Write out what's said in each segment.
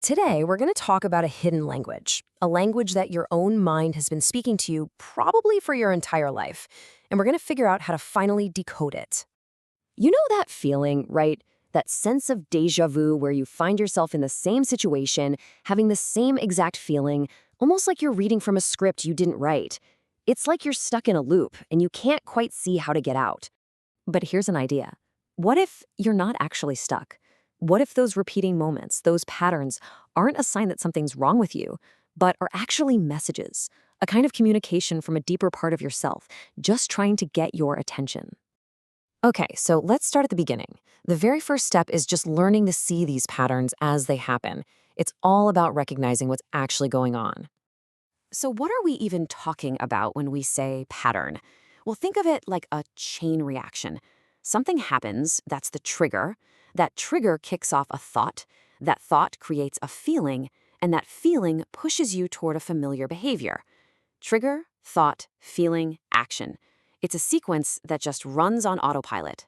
Today, we're going to talk about a hidden language, a language that your own mind has been speaking to you probably for your entire life. And we're going to figure out how to finally decode it. You know that feeling, right? That sense of déjà vu where you find yourself in the same situation, having the same exact feeling, almost like you're reading from a script you didn't write. It's like you're stuck in a loop and you can't quite see how to get out. But here's an idea. What if you're not actually stuck? What if those repeating moments, those patterns, aren't a sign that something's wrong with you, but are actually messages, a kind of communication from a deeper part of yourself, just trying to get your attention? Okay, so let's start at the beginning. The very first step is just learning to see these patterns as they happen. It's all about recognizing what's actually going on. So what are we even talking about when we say pattern? Well, think of it like a chain reaction. Something happens, that's the trigger. That trigger kicks off a thought. That thought creates a feeling, and that feeling pushes you toward a familiar behavior. Trigger, thought, feeling, action. It's a sequence that just runs on autopilot.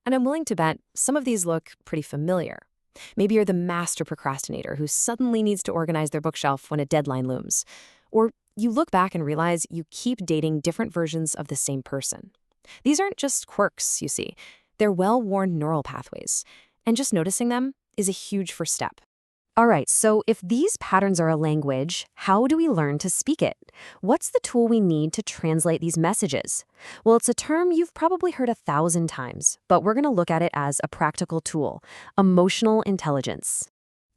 And I'm willing to bet some of these look pretty familiar. Maybe you're the master procrastinator who suddenly needs to organize their bookshelf when a deadline looms. Or you look back and realize you keep dating different versions of the same person. These aren't just quirks, you see. They're well-worn neural pathways. And just noticing them is a huge first step. All right, so if these patterns are a language, how do we learn to speak it? What's the tool we need to translate these messages? Well, it's a term you've probably heard 1,000 times, but we're going to look at it as a practical tool: emotional intelligence.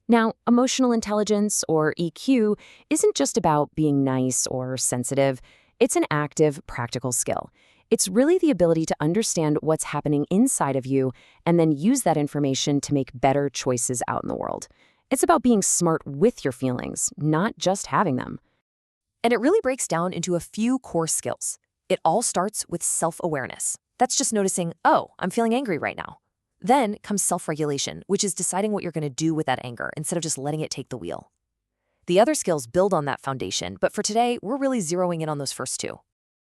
Now, emotional intelligence, or EQ, isn't just about being nice or sensitive. It's an active, practical skill. It's really the ability to understand what's happening inside of you and then use that information to make better choices out in the world. It's about being smart with your feelings, not just having them. And it really breaks down into a few core skills. It all starts with self-awareness. That's just noticing, oh, I'm feeling angry right now. Then comes self-regulation, which is deciding what you're going to do with that anger instead of just letting it take the wheel. The other skills build on that foundation, but for today, we're really zeroing in on those first two.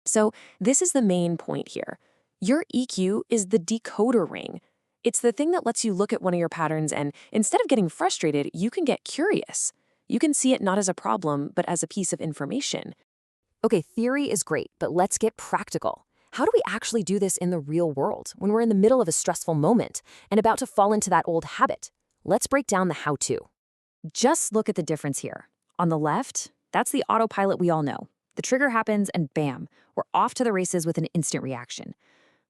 So this is the main point here. Your EQ is the decoder ring. It's the thing that lets you look at one of your patterns and instead of getting frustrated, you can get curious. You can see it not as a problem, but as a piece of information. Okay, theory is great, but let's get practical. How do we actually do this in the real world when we're in the middle of a stressful moment and about to fall into that old habit? Let's break down the how-to. Just look at the difference here. On the left, that's the autopilot we all know. The trigger happens and bam, we're off to the races with an instant reaction.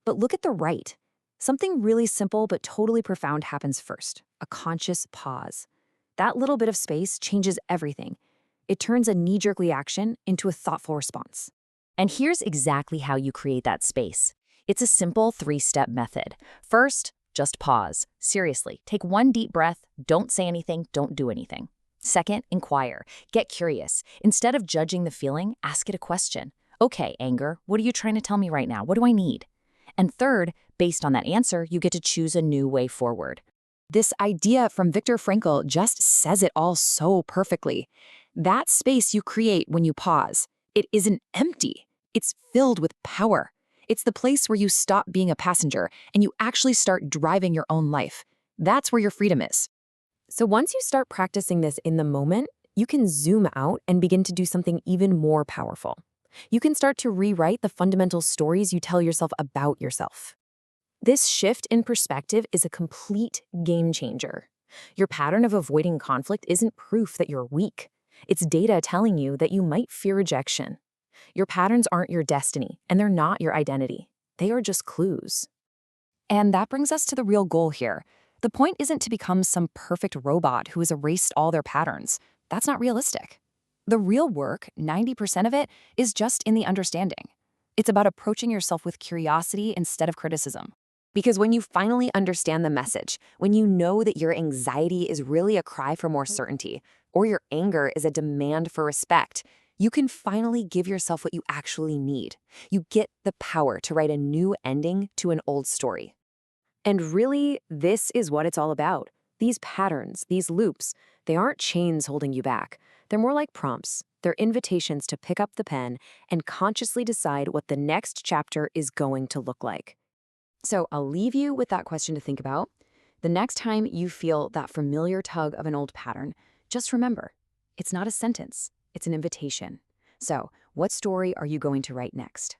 But look at the right. Something really simple but totally profound happens first: a conscious pause. That little bit of space changes everything. It turns a knee-jerk reaction into a thoughtful response. And here's exactly how you create that space. It's a simple 3-step method. First, just pause. Seriously, take one deep breath, don't say anything, don't do anything. Second, inquire. Get curious. Instead of judging the feeling, ask it a question. Okay, anger, what are you trying to tell me right now? What do I need? And third, based on that answer, you get to choose a new way forward. This idea from Viktor Frankl just says it all so perfectly. That space you create when you pause, it isn't empty. It's filled with power. It's the place where you stop being a passenger and you actually start driving your own life. That's where your freedom is. So once you start practicing this in the moment, you can zoom out and begin to do something even more powerful. You can start to rewrite the fundamental stories you tell yourself about yourself. This shift in perspective is a complete game changer. Your pattern of avoiding conflict isn't proof that you're weak. It's data telling you that you might fear rejection. Your patterns aren't your destiny, and they're not your identity. They are just clues. And that brings us to the real goal here. The point isn't to become some perfect robot who has erased all their patterns. That's not realistic. The real work, 90% of it, is just in the understanding. It's about approaching yourself with curiosity instead of criticism. Because when you finally understand the message, when you know that your anxiety is really a cry for more certainty, or your anger is a demand for respect, you can finally give yourself what you actually need. You get the power to write a new ending to an old story. And really, this is what it's all about. These patterns, these loops, they aren't chains holding you back. They're more like prompts. They're invitations to pick up the pen and consciously decide what the next chapter is going to look like. So I'll leave you with that question to think about. The next time you feel that familiar tug of an old pattern, Just remember, it's not a sentence, it's an invitation. So, what story are you going to write next?